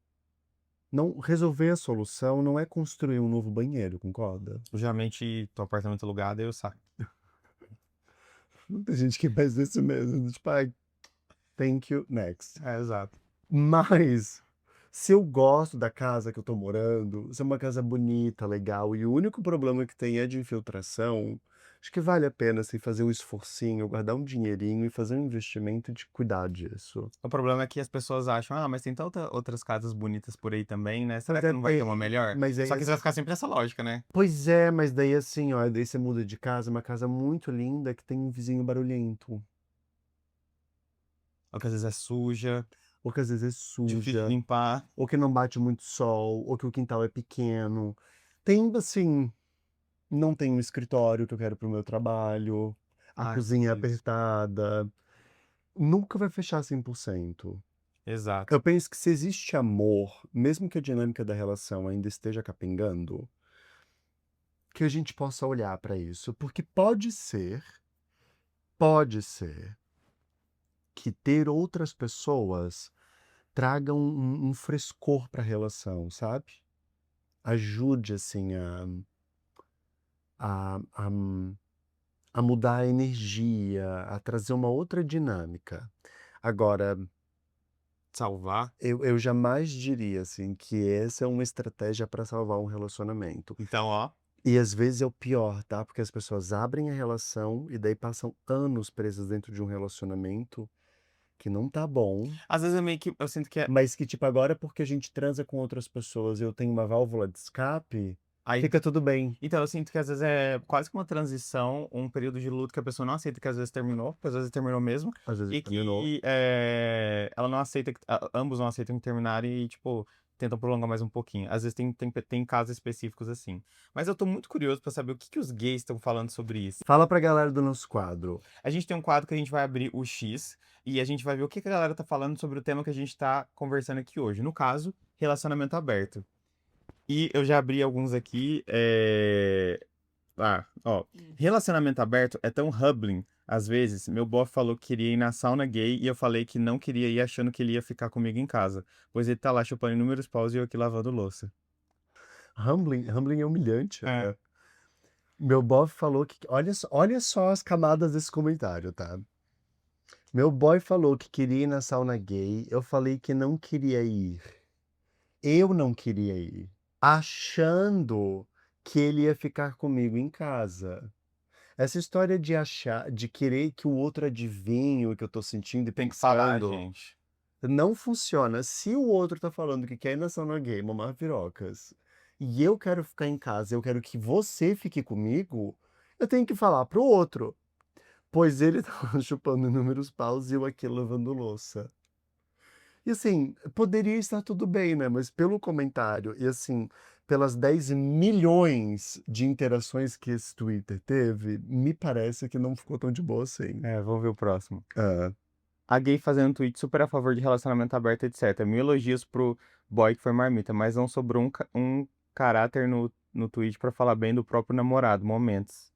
B: não resolver a solução não é construir um novo banheiro, concorda?
A: Geralmente, teu apartamento alugado, eu saio.
B: Muita gente que faz isso mesmo, tipo, ai, thank you, next.
A: Exato.
B: Mas, se eu gosto da casa que eu tô morando, se é uma casa bonita, legal, e o único problema que tem é de infiltração, acho que vale a pena, assim, fazer um esforcinho, guardar um dinheirinho e fazer um investimento de cuidar disso.
A: O problema é que as pessoas acham, mas tem tantas outras casas bonitas por aí também, né? Será
B: Mas
A: que
B: é,
A: não vai ter uma melhor?
B: mas aí,
A: Só que você vai ficar sempre nessa lógica, né?
B: pois é, mas daí assim, ó, daí você muda de casa, uma casa muito linda que tem um vizinho barulhento,
A: Ou que às vezes é suja,
B: ou que às vezes é
A: difícil de
B: suja,
A: limpar.
B: ou que não bate muito sol, ou que o quintal é pequeno. Tem, assim, não tem um escritório que eu quero para o meu trabalho, a
A: Ah,
B: cozinha é
A: isso.
B: apertada, nunca vai fechar 100%.
A: Exato.
B: Eu penso que se existe amor, mesmo que a dinâmica da relação ainda esteja capengando, que a gente possa olhar para isso, porque pode ser que ter outras pessoas traga um frescor para a relação, sabe? Ajude, assim, a, a, a mudar a energia, a trazer uma outra dinâmica. Agora,
A: Salvar.
B: eu jamais diria, assim, que essa é uma estratégia para salvar um relacionamento.
A: Então, ó.
B: E às vezes é o pior, tá? Porque as pessoas abrem a relação e daí passam anos presas dentro de um relacionamento que não tá bom,
A: Às vezes eu sinto que é.
B: mas que, tipo, agora porque a gente transa com outras pessoas e eu tenho uma válvula de escape,
A: Aí,
B: fica tudo bem.
A: então, eu sinto que às vezes é quase que uma transição, um período de luto que a pessoa não aceita que às vezes terminou, porque às vezes terminou mesmo,
B: Às vezes
A: e
B: terminou.
A: que ela não aceita, ambos não aceitam que terminarem e, tipo, tentam prolongar mais um pouquinho. Às vezes tem casos específicos assim. Mas eu tô muito curioso pra saber o que que os gays estão falando sobre isso.
B: Fala pra galera do nosso quadro.
A: A gente tem um quadro que a gente vai abrir o X e a gente vai ver o que que a galera tá falando sobre o tema que a gente tá conversando aqui hoje. No caso, relacionamento aberto. E eu já abri alguns aqui. Ó. Relacionamento aberto é tão humbling. Às vezes, meu boy falou que queria ir na sauna gay e eu falei que não queria ir achando que ele ia ficar comigo em casa. Pois ele tá lá chupando inúmeros paus e eu aqui lavando louça.
B: Humbling é humilhante,
A: É.
B: né? Meu boy falou que. Olha só as camadas desse comentário, tá? Meu boy falou que queria ir na sauna gay. Eu falei que não queria ir. Eu não queria ir. Achando que ele ia ficar comigo em casa. Essa história de achar, de querer que o outro adivinhe o que eu tô sentindo e
A: Tem que falar,
B: pensando,
A: gente.
B: não funciona. Se o outro tá falando que quer ir na sauna gay, mamar pirocas, e eu quero ficar em casa, eu quero que você fique comigo, eu tenho que falar pro outro. Pois ele tava chupando inúmeros paus e eu aqui lavando louça. E assim, poderia estar tudo bem, né? Mas pelo comentário e assim, pelas 10 milhões de interações que esse Twitter teve, me parece que não ficou tão de boa assim.
A: É, vamos ver o próximo.
B: Ah,
A: A gay fazendo um tweet super a favor de relacionamento aberto, etc. Mil elogios pro boy que foi marmita, mas não sobrou um caráter no tweet pra falar bem do próprio namorado. Momentos.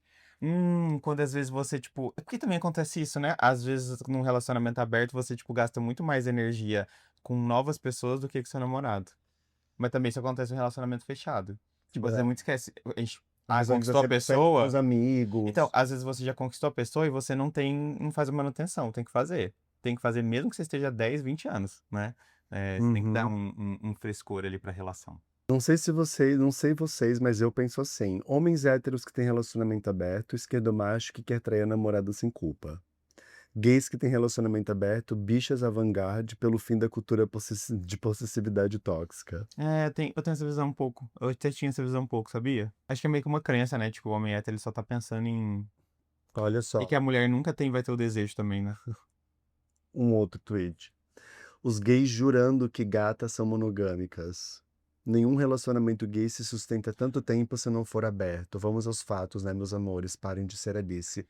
A: Quando às vezes você, tipo. É porque também acontece isso, né? Às vezes num relacionamento aberto você, tipo, gasta muito mais energia com novas pessoas do que com seu namorado. Mas também isso acontece no relacionamento fechado. Tipo, você muito esquece. A gente
B: a pessoa que tá
A: conquistou a
B: sempre saindo com os
A: pessoa. Então,
B: amigos.
A: às vezes você já conquistou a pessoa e você não faz a manutenção, tem que fazer. Tem que fazer mesmo que você esteja 10, 20 anos, né? Você tem que dar
B: Uhum.
A: um frescor ali pra relação.
B: Não sei vocês, mas eu penso assim: homens héteros que têm relacionamento aberto, esquerdomacho que quer trair a namorada sem culpa. Gays que têm relacionamento aberto, bichas avant-garde pelo fim da cultura de possessividade tóxica.
A: Eu tenho essa visão um pouco. Eu até tinha essa visão um pouco, sabia? Acho que é meio que uma crença, né? Tipo, o homem hétero, ele só tá pensando em.
B: Olha
A: E que
B: só,
A: a mulher nunca vai ter o desejo também, né?
B: um outro tweet. Os gays jurando que gatas são monogâmicas. Nenhum relacionamento gay se sustenta tanto tempo se não for aberto. Vamos aos fatos, né, meus amores? Parem de ser Alice.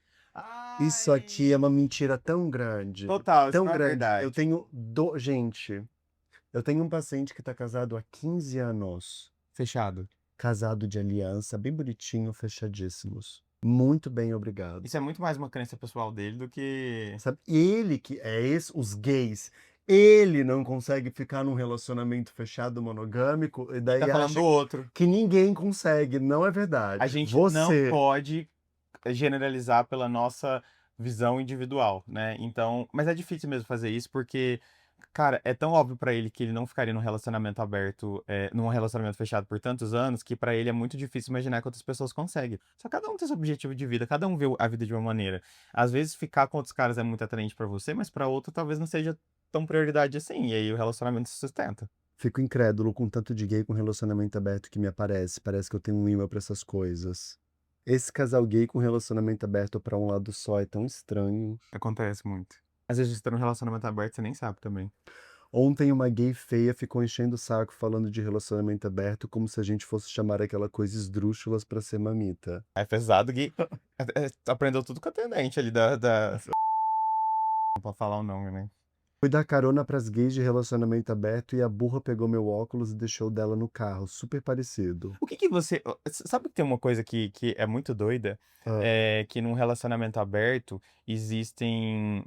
B: Isso aqui é uma
A: Ai!
B: mentira tão grande.
A: Total, isso
B: Tão
A: não é
B: grande. Eu
A: verdade.
B: tenho. Gente, eu tenho um paciente que tá casado há 15 anos.
A: Fechado.
B: Casado de aliança, bem bonitinho, fechadíssimos. Muito bem, obrigado.
A: Isso é muito mais uma crença pessoal dele do que.
B: Sabe? Ele que é esse, os gays, ele não consegue ficar num relacionamento fechado monogâmico e
A: E tá
B: daí
A: falando do
B: acha
A: outro.
B: que ninguém consegue. Não é
A: A
B: verdade.
A: gente não
B: Você.
A: pode generalizar pela nossa visão individual, né? Então, mas é difícil mesmo fazer isso porque, cara, é tão óbvio pra ele que ele não ficaria num relacionamento aberto, num relacionamento fechado por tantos anos, que pra ele é muito difícil imaginar que outras pessoas conseguem. Só cada um tem seu objetivo de vida, cada um vê a vida de uma maneira. Às vezes ficar com outros caras é muito atraente pra você, mas pra outro talvez não seja tão prioridade assim, e aí o relacionamento se sustenta.
B: Fico incrédulo com tanto de gay com relacionamento aberto que me aparece. Parece que eu tenho um imã pra essas coisas. Esse casal gay com relacionamento aberto pra um lado só é tão estranho.
A: Acontece muito. Às vezes você tá num relacionamento aberto, você nem sabe também.
B: Ontem uma gay feia ficou enchendo o saco falando de relacionamento aberto como se a gente fosse chamar aquela coisa esdrúxulas pra ser mamita.
A: É pesado que aprendeu tudo com a atendente ali da... Não pode falar o nome, né?
B: Fui dar carona pras gays de relacionamento aberto e a burra pegou meu óculos e deixou dela no carro, super parecido.
A: O que que você... Sabe que tem uma coisa que é muito doida?
B: Ah,
A: É que num relacionamento aberto existem...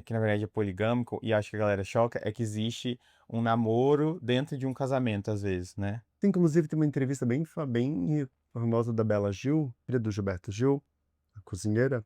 A: que na verdade é poligâmico e acho que a galera choca, é que existe um namoro dentro de um casamento, às vezes, né?
B: inclusive tem uma entrevista bem famosa da Bela Gil, filha do Gilberto Gil, a cozinheira,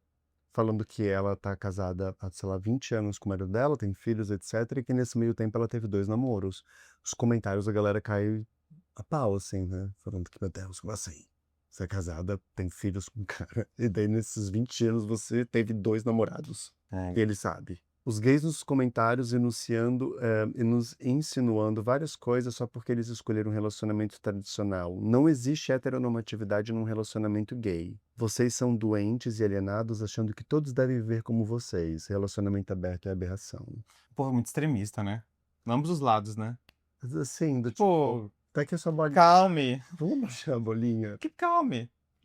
B: falando que ela tá casada há, sei lá, 20 anos com o marido dela, tem filhos, etc, e que nesse meio tempo ela teve 2 namoros. Os comentários, a galera cai a pau, assim, né, falando que, meu Deus, como assim? Você é casada, tem filhos com o cara, e daí nesses 20 anos você teve 2 namorados.
A: É.
B: E ele sabe. Os gays nos comentários e nos insinuando várias coisas só porque eles escolheram um relacionamento tradicional. Não existe heteronormatividade num relacionamento gay. Vocês são doentes e alienados achando que todos devem viver como vocês. Relacionamento aberto é aberração.
A: Pô, muito extremista, né? Ambos os lados, né?
B: Mas assim, do tipo,
A: Pô,
B: tá aqui a sua bolinha.
A: calme.
B: Vamos baixar a bolinha?
A: Keep calm.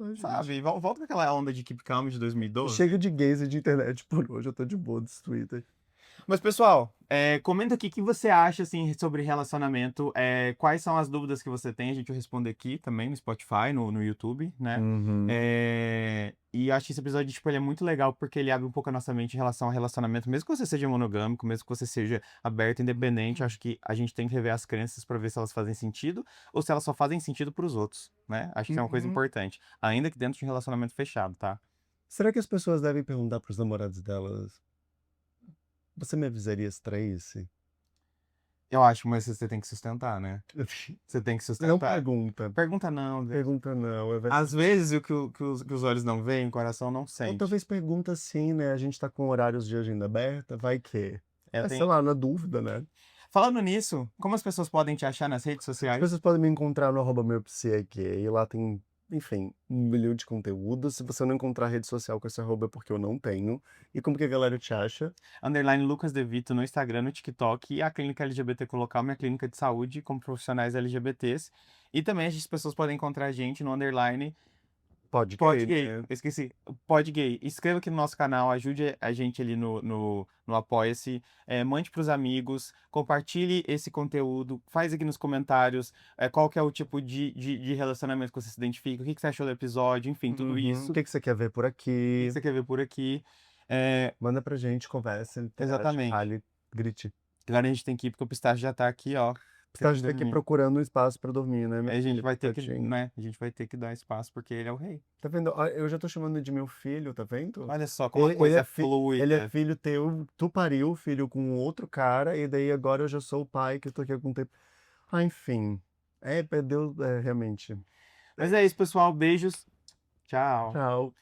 B: Ai, gente.
A: Sabe? Volta com aquela onda de Keep Calm de 2012.
B: Chega de gays e de internet por hoje, eu tô de boa desse Twitter.
A: Mas, pessoal, comenta aqui o que você acha assim, sobre relacionamento. Quais são as dúvidas que você tem? A gente vai responder aqui também no Spotify, no YouTube, né?
B: Uhum.
A: E acho que esse episódio tipo, ele é muito legal porque ele abre um pouco a nossa mente em relação ao relacionamento. Mesmo que você seja monogâmico, mesmo que você seja aberto, independente, acho que a gente tem que rever as crenças para ver se elas fazem sentido ou se elas só fazem sentido para os outros, né? Acho que isso é uma coisa
B: Uhum.
A: importante. Ainda que dentro de um relacionamento fechado, tá?
B: Será que as pessoas devem perguntar pros namorados delas: você me avisaria se traísse?
A: Eu acho, mas você tem que sustentar, né? Você tem que
B: Não
A: sustentar.
B: pergunta.
A: Pergunta não, Deus.
B: Pergunta não.
A: Às vezes o que os olhos não veem, o coração não
B: Ou
A: sente.
B: talvez pergunta sim, né? A gente tá com horários de agenda aberta, vai que.
A: Eu
B: Sei
A: tenho...
B: lá, na dúvida, né?
A: Falando nisso, como as pessoas podem te achar nas redes
B: As
A: sociais?
B: pessoas podem me encontrar no @meuPsiEgay, e lá tem, enfim, 1 milhão de conteúdos. Se você não encontrar rede social com esse arroba é porque eu não tenho. E como que a galera te acha?
A: Underline Lucas De Vito no Instagram, no TikTok e a Clínica LGBT Local, minha clínica de saúde com profissionais LGBTs. E também as pessoas podem encontrar a gente no underline
B: Pode
A: Pod
B: gay,
A: Gay,
B: né?
A: eu esqueci. Pod Gay. Inscreva aqui no nosso canal, ajude a gente ali no Apoia-se, mande pros amigos, compartilhe esse conteúdo, faz aqui nos comentários qual que é o tipo de relacionamento que você se identifica, o que que você achou do episódio, enfim, tudo
B: Uhum.
A: isso.
B: O que que você quer ver por
A: O que
B: aqui?
A: você quer ver por aqui. É,
B: Manda pra gente, conversa, interage,
A: exatamente.
B: fale, grite.
A: Agora a gente tem que ir porque o Pistache já tá aqui, ó,
B: Tá
A: querendo
B: aqui
A: dormir.
B: procurando um espaço pra dormir, né, meu
A: Aí a gente
B: filho?
A: vai ter que,
B: Tadinho.
A: né? A gente vai ter que dar espaço porque ele é o rei.
B: Tá vendo? Ó, eu já tô chamando de meu filho, tá vendo?
A: Olha só como a
B: Ele
A: coisa
B: é,
A: é
B: ele é
A: fluida.
B: filho teu, tu pariu o filho com outro cara, e daí agora eu já sou o pai que eu tô aqui há algum tempo. Ah, enfim. Deus, realmente.
A: Mas é isso, pessoal. Beijos. Tchau.
B: Tchau.